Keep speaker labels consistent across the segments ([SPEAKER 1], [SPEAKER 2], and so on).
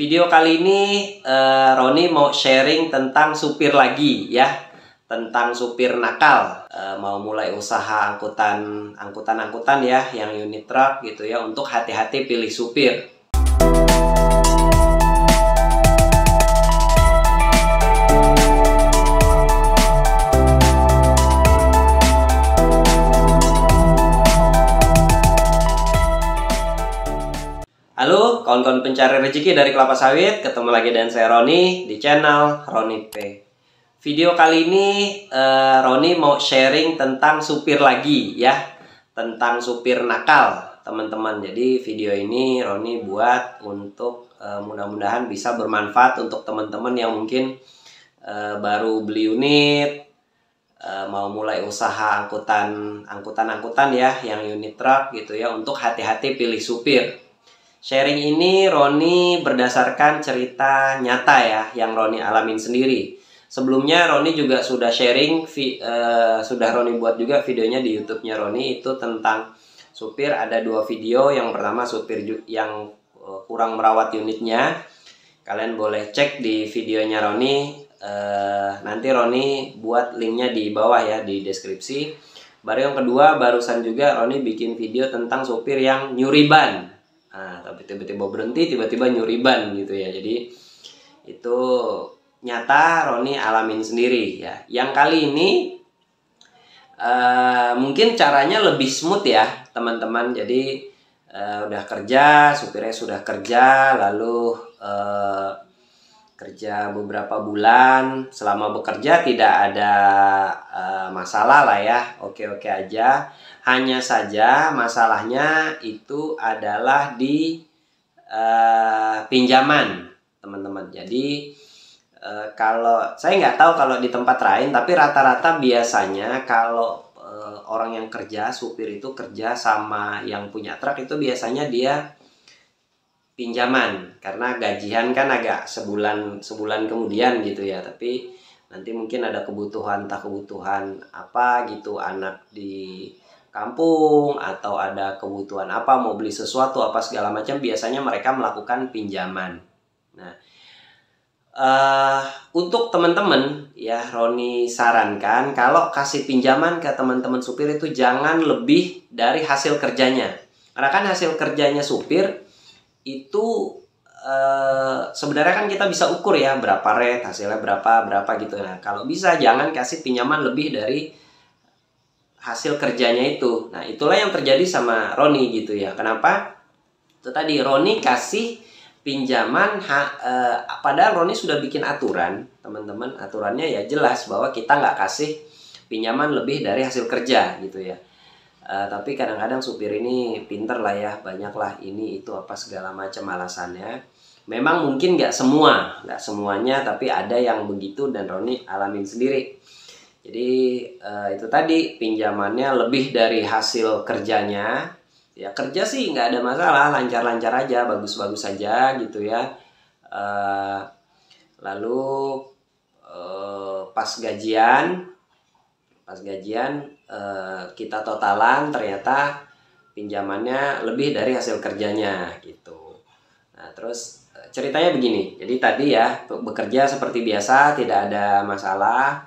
[SPEAKER 1] Video kali ini Roni mau sharing tentang supir lagi ya, tentang supir nakal. Mau mulai usaha angkutan ya, yang unit truk gitu ya. Untuk hati-hati pilih supir. Halo kawan-kawan pencari rezeki dari kelapa sawit, ketemu lagi dengan saya Roni di channel Roni P. Video kali ini Roni mau sharing tentang supir lagi ya, tentang supir nakal teman-teman. Jadi video ini Roni buat untuk mudah-mudahan bisa bermanfaat untuk teman-teman yang mungkin baru beli unit, mau mulai usaha angkutan ya, yang unit truk gitu ya. Untuk hati-hati pilih supir. Sharing ini Roni berdasarkan cerita nyata ya, yang Roni alamin sendiri. Sebelumnya Roni juga sudah sharing, sudah Roni buat juga videonya di YouTube-nya Roni, itu tentang supir. Ada 2 video. Yang pertama supir yang kurang merawat unitnya. Kalian boleh cek di videonya Roni. Nanti Roni buat linknya di bawah ya, di deskripsi. Baru yang kedua, barusan juga Roni bikin video tentang supir yang nyuri ban. Nah, tapi tiba-tiba berhenti, tiba-tiba nyuri ban gitu ya. Jadi itu nyata Roni alamin sendiri ya. Yang kali ini mungkin caranya lebih smooth ya teman-teman. Jadi udah kerja, supirnya sudah kerja, lalu kerja beberapa bulan. Selama bekerja tidak ada masalah lah ya, oke-oke aja. Hanya saja masalahnya itu adalah di pinjaman teman-teman. Jadi kalau saya nggak tahu kalau di tempat lain, tapi rata-rata biasanya kalau orang yang kerja, supir itu kerja sama yang punya truk, itu biasanya dia pinjaman, karena gajian kan agak sebulan kemudian gitu ya. Tapi nanti mungkin ada kebutuhan, entah kebutuhan apa gitu, anak di kampung, atau ada kebutuhan apa, mau beli sesuatu apa segala macam, biasanya mereka melakukan pinjaman. Nah, untuk teman-teman ya, Roni sarankan kalau kasih pinjaman ke teman-teman supir itu jangan lebih dari hasil kerjanya. Karena kan hasil kerjanya supir itu sebenarnya kan kita bisa ukur ya, berapa rate, hasilnya berapa gitu. Nah, kalau bisa jangan kasih pinjaman lebih dari hasil kerjanya itu. Nah, itulah yang terjadi sama Roni gitu ya. Kenapa? Itu tadi Roni kasih pinjaman, padahal Roni sudah bikin aturan, teman-teman. Aturannya ya jelas bahwa kita nggak kasih pinjaman lebih dari hasil kerja gitu ya. Tapi kadang-kadang supir ini pinter lah ya, banyak lah ini itu apa segala macam alasannya. Memang mungkin nggak semuanya, tapi ada yang begitu dan Roni alamin sendiri. Jadi itu tadi, pinjamannya lebih dari hasil kerjanya. Ya kerja sih nggak ada masalah, lancar-lancar aja, bagus-bagus aja gitu ya. Lalu pas gajian kita totalan, ternyata pinjamannya lebih dari hasil kerjanya gitu. Nah, terus ceritanya begini. Jadi tadi ya, bekerja seperti biasa, tidak ada masalah.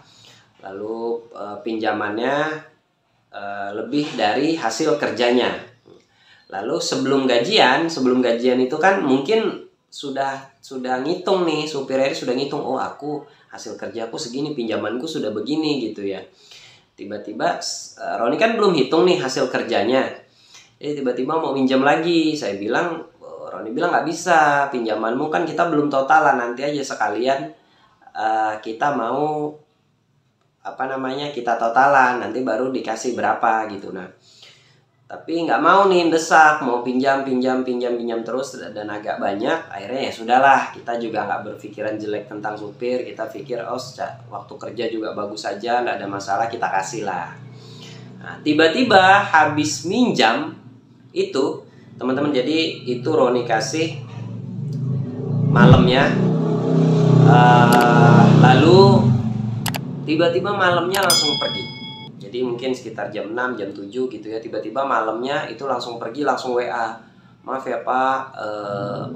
[SPEAKER 1] Lalu pinjamannya lebih dari hasil kerjanya. Lalu sebelum gajian itu kan mungkin sudah ngitung nih, supirnya sudah ngitung, oh aku hasil kerjaku segini, pinjamanku sudah begini gitu ya. Tiba-tiba Roni kan belum hitung nih hasil kerjanya. Tiba-tiba mau pinjam lagi. Roni bilang nggak bisa, pinjamanmu kan kita belum totalan, nanti aja sekalian kita mau kita totalan, nanti baru dikasih berapa gitu. Nah, tapi nggak mau nih, desak, mau pinjam terus dan agak banyak. Akhirnya ya sudahlah, kita juga nggak berpikiran jelek tentang supir. Kita pikir waktu kerja juga bagus aja, nggak ada masalah, kita kasih lah. Nah, tiba-tiba habis minjam itu teman-teman, jadi itu Roni kasih malamnya, lalu tiba-tiba malamnya langsung pergi. Jadi mungkin sekitar jam 6, jam 7 gitu ya. Tiba-tiba malamnya itu langsung pergi, langsung WA. maaf ya Pak,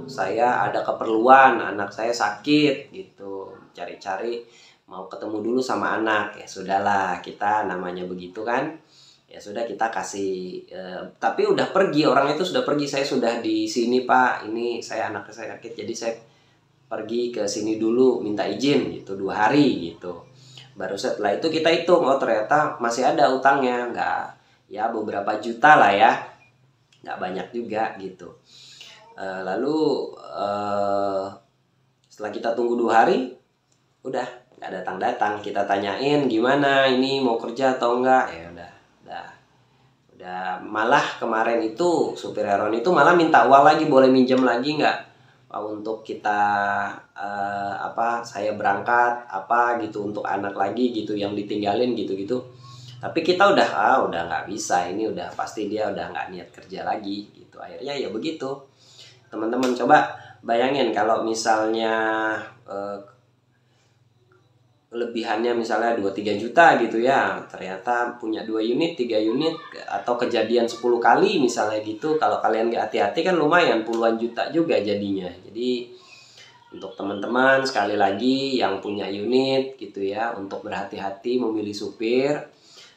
[SPEAKER 1] saya ada keperluan, anak saya sakit gitu, cari-cari mau ketemu dulu sama anak. Ya sudahlah, kita namanya begitu kan, ya sudah kita kasih, tapi udah pergi, orang itu sudah pergi, saya sudah di sini Pak, ini saya anak saya sakit, jadi saya pergi ke sini dulu minta izin gitu 2 hari gitu. Baru setelah itu kita hitung, oh ternyata masih ada utangnya, nggak ya beberapa juta lah ya, nggak banyak juga gitu. Lalu setelah kita tunggu 2 hari, udah nggak datang-datang. Kita tanyain gimana ini mau kerja atau enggak, ya udah malah kemarin itu supir Heron itu malah minta uang lagi, boleh minjem lagi nggak untuk kita saya berangkat apa gitu untuk anak lagi gitu yang ditinggalin gitu. Tapi kita udah nggak bisa, ini udah pasti dia udah nggak niat kerja lagi gitu. Akhirnya ya begitu. Teman-teman coba bayangin kalau misalnya kelebihannya misalnya 2-3 juta gitu ya, ternyata punya 2 unit, 3 unit, atau kejadian 10 kali misalnya gitu, kalau kalian nggak hati-hati kan lumayan puluhan juta juga jadinya. Jadi untuk teman-teman sekali lagi yang punya unit gitu ya, untuk berhati-hati memilih supir.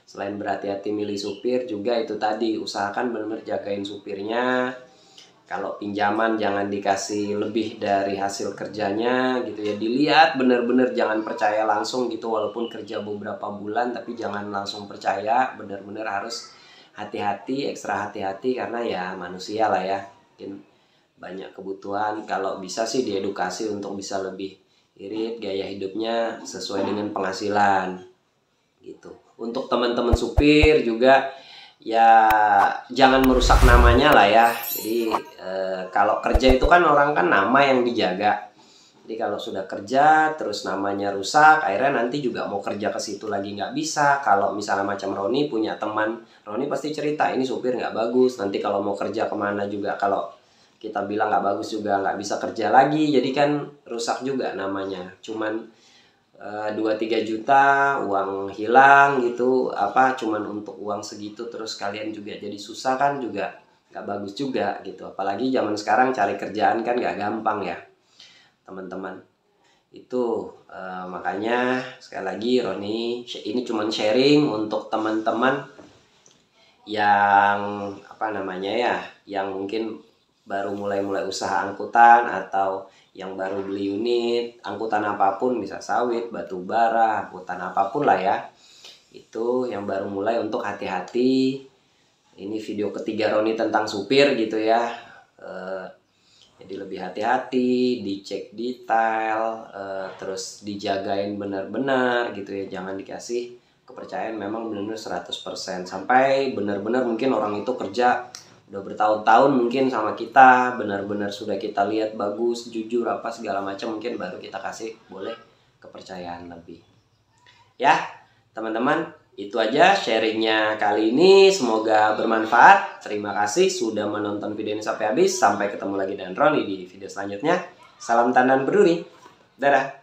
[SPEAKER 1] Selain berhati-hati milih supir juga itu tadi, usahakan benar-benar jagain supirnya. Kalau pinjaman jangan dikasih lebih dari hasil kerjanya gitu ya, dilihat benar-benar, jangan percaya langsung gitu, walaupun kerja beberapa bulan tapi jangan langsung percaya, benar-benar harus hati-hati, ekstra hati-hati, karena ya manusia lah ya, mungkin banyak kebutuhan. Kalau bisa sih diedukasi untuk bisa lebih irit gaya hidupnya sesuai dengan penghasilan gitu. Untuk teman-teman supir juga ya jangan merusak namanya lah ya. Jadi kalau kerja itu kan orang kan nama yang dijaga. Jadi kalau sudah kerja terus namanya rusak, akhirnya nanti juga mau kerja ke situ lagi nggak bisa. Kalau misalnya macam Roni punya teman, Roni pasti cerita ini supir nggak bagus. Nanti kalau mau kerja kemana juga, kalau kita bilang nggak bagus juga nggak bisa kerja lagi. Jadi kan rusak juga namanya. Cuman 2-3 juta uang hilang gitu, cuman untuk uang segitu terus kalian juga jadi susah kan, juga nggak bagus juga gitu. Apalagi zaman sekarang cari kerjaan kan nggak gampang ya teman-teman. Itu makanya sekali lagi Roni ini cuman sharing untuk teman-teman yang yang mungkin baru mulai usaha angkutan, atau yang baru beli unit, angkutan apapun, bisa sawit, batu bara, angkutan apapun lah ya. Itu yang baru mulai, untuk hati-hati. Ini video ketiga Roni tentang supir gitu ya. Jadi lebih hati-hati, dicek detail, terus dijagain benar-benar gitu ya. Jangan dikasih kepercayaan memang benar-benar 100%. Sampai benar-benar mungkin orang itu kerja udah bertahun-tahun mungkin sama kita, benar-benar sudah kita lihat bagus, jujur apa segala macam, mungkin baru kita kasih boleh kepercayaan lebih. Ya, teman-teman, itu aja sharingnya kali ini. Semoga bermanfaat. Terima kasih sudah menonton video ini sampai habis. Sampai ketemu lagi dengan Roni di video selanjutnya. Salam tandan berduri. Dadah.